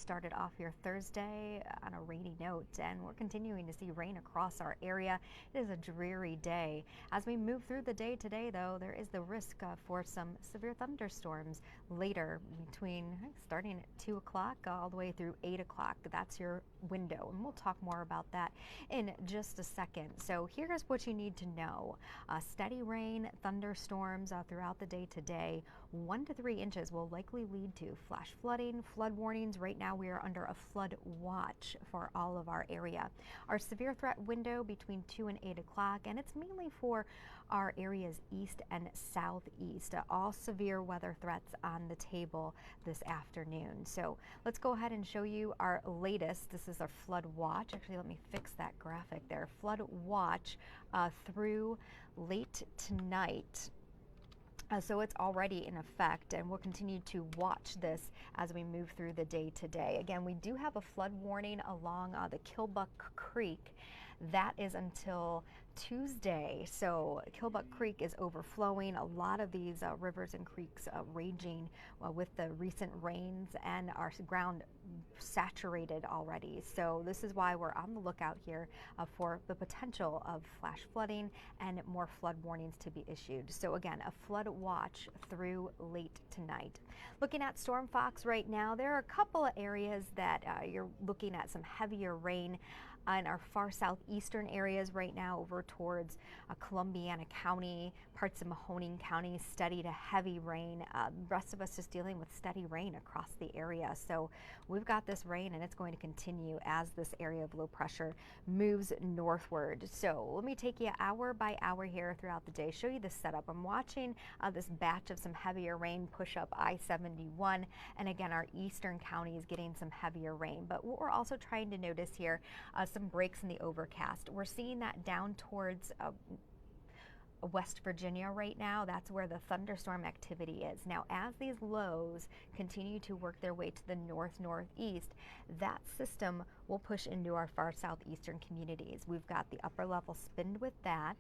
started off your Thursday on a rainy note, and we're continuing to see rain across our area. It is a dreary day. As we move through the day today, though, there is the risk for some severe thunderstorms later between starting at 2 o'clock all the way through 8 o'clock. That's your window, and we'll talk more about that in just a second. So here's what you need to know. Steady rain, thunderstorms throughout the day today. 1 to 3 inches will likely lead to flash flooding, flood warnings. Right now we are under a flood watch for all of our area. Our severe threat window between 2 and 8 o'clock, and it's mainly for our areas east and southeast. All severe weather threats on the table this afternoon. So let's go ahead and show you our latest. This is our flood watch. Actually, let me fix that graphic there. Flood watch through late tonight. So it's already in effect, and we'll continue to watch this as we move through the day today. Again, we do have a flood warning along the Killbuck Creek. That is until Tuesday. So Killbuck Creek is overflowing. A lot of these rivers and creeks raging with the recent rains, and our ground saturated already. So this is why we're on the lookout here for the potential of flash flooding and more flood warnings to be issued. So again, a flood watch through late tonight. Looking at Storm Fox right now, there are a couple of areas that you're looking at some heavier rain in our far southeastern areas right now over towards Columbiana County, parts of Mahoning County, steady to heavy rain. The rest of us just dealing with steady rain across the area. So we've got this rain, and it's going to continue as this area of low pressure moves northward. So let me take you hour by hour here throughout the day, show you the setup. I'm watching this batch of some heavier rain push up I-71, and again, our eastern counties getting some heavier rain. But what we're also trying to notice here, some breaks in the overcast. We're seeing that down towards West Virginia right now. That's where the thunderstorm activity is. Now, as these lows continue to work their way to the northeast, that system will push into our far southeastern communities. We've got the upper level spinned with that.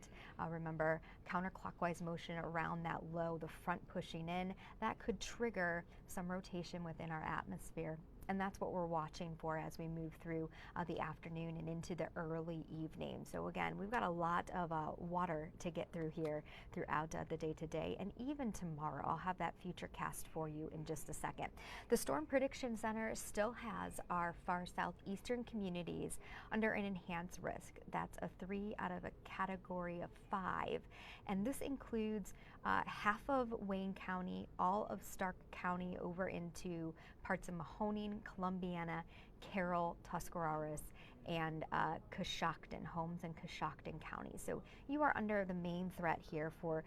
Remember, counterclockwise motion around that low, the front pushing in, that could trigger some rotation within our atmosphere. And that's what we're watching for as we move through the afternoon and into the early evening. So again, we've got a lot of water to get through here throughout the day today, and even tomorrow. I'll have that future cast for you in just a second. The Storm Prediction Center still has our far southeastern communities under an enhanced risk. That's a 3 out of a category of 5. And this includes half of Wayne County, all of Stark County over into parts of Mahoning, Columbiana, Carroll, Tuscarawas, and Coshocton, Holmes and Coshocton County. So you are under the main threat here for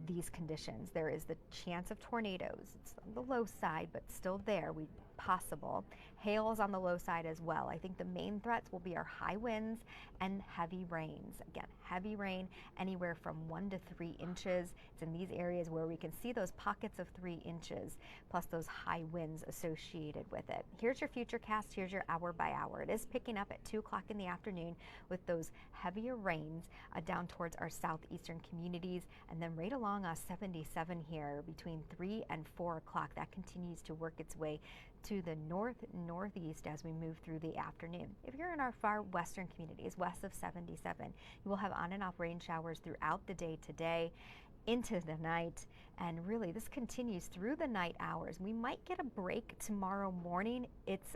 these conditions. There is the chance of tornadoes. It's on the low side, but still there. Possible. Hail is on the low side as well. I think the main threats will be our high winds and heavy rains. Again, heavy rain anywhere from 1 to 3 inches. It's in these areas where we can see those pockets of 3 inches, plus those high winds associated with it. Here's your future cast. Here's your hour by hour. It is picking up at 2 o'clock in the afternoon with those heavier rains down towards our southeastern communities, and then right along 77 here between 3 and 4 o'clock. That continues to work its way to the northeast as we move through the afternoon. If you're in our far western communities, west of 77, you will have on and off rain showers throughout the day today into the night, and really this continues through the night hours. We might get a break tomorrow morning. It's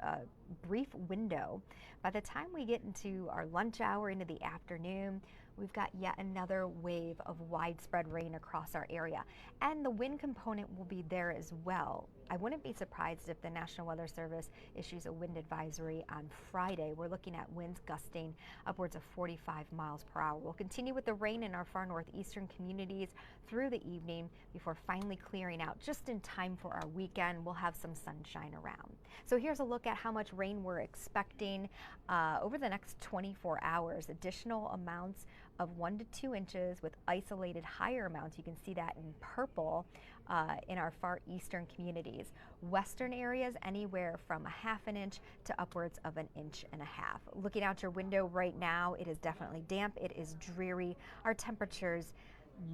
a brief window. By the time we get into our lunch hour into the afternoon, we've got yet another wave of widespread rain across our area, and the wind component will be there as well. I wouldn't be surprised if the National Weather Service issues a wind advisory on Friday. We're looking at winds gusting upwards of 45 miles per hour. We'll continue with the rain in our far northeastern communities through the evening before finally clearing out just in time for our weekend. We'll have some sunshine around. So here's a look at how much rain we're expecting over the next 24 hours. Additional amounts of 1 to 2 inches with isolated higher amounts. You can see that in purple in our far eastern communities. Western areas anywhere from a ½ inch to upwards of 1.5 inches. Looking out your window right now, it is definitely damp. It is dreary. Our temperatures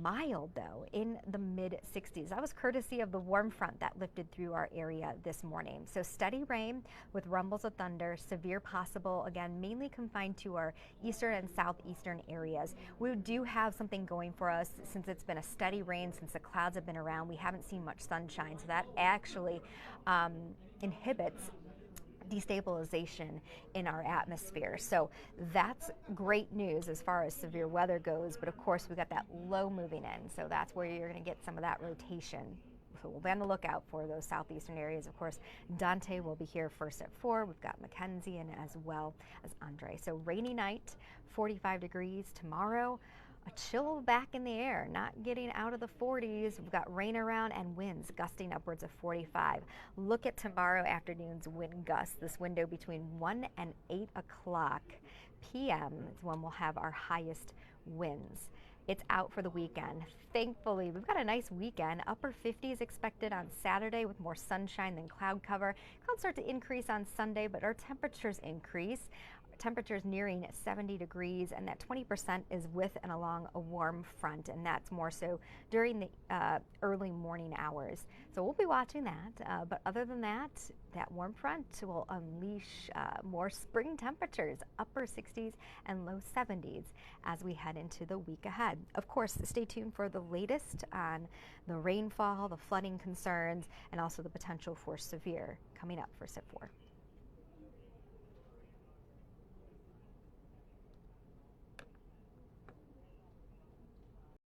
Mild though, in the mid 60s. That was courtesy of the warm front that lifted through our area this morning. So steady rain with rumbles of thunder, severe possible, again, mainly confined to our eastern and southeastern areas. We do have something going for us since it's been a steady rain, since the clouds have been around. We haven't seen much sunshine, so that actually inhibits destabilization in our atmosphere. So that's great news as far as severe weather goes, but of course we got that low moving in, so that's where you're going to get some of that rotation. So we'll be on the lookout for those southeastern areas. Of course, Dante will be here first at 4. We've got Mackenzie and as well as Andre. So rainy night, 45 degrees tomorrow. A chill back in the air, not getting out of the 40s. We've got rain around and winds gusting upwards of 45. Look at tomorrow afternoon's wind gusts. This window between 1 and 8 o'clock p.m. is when we'll have our highest winds. It's out for the weekend. Thankfully, we've got a nice weekend. Upper 50s expected on Saturday with more sunshine than cloud cover. Clouds start to increase on Sunday, but our temperatures increase. Temperatures nearing 70 degrees, and that 20% is with and along a warm front, and that's more so during the early morning hours. So we'll be watching that, but other than that, that warm front will unleash more spring temperatures, upper 60s and low 70s as we head into the week ahead. Of course, stay tuned for the latest on the rainfall, the flooding concerns, and also the potential for severe coming up for SIP 4.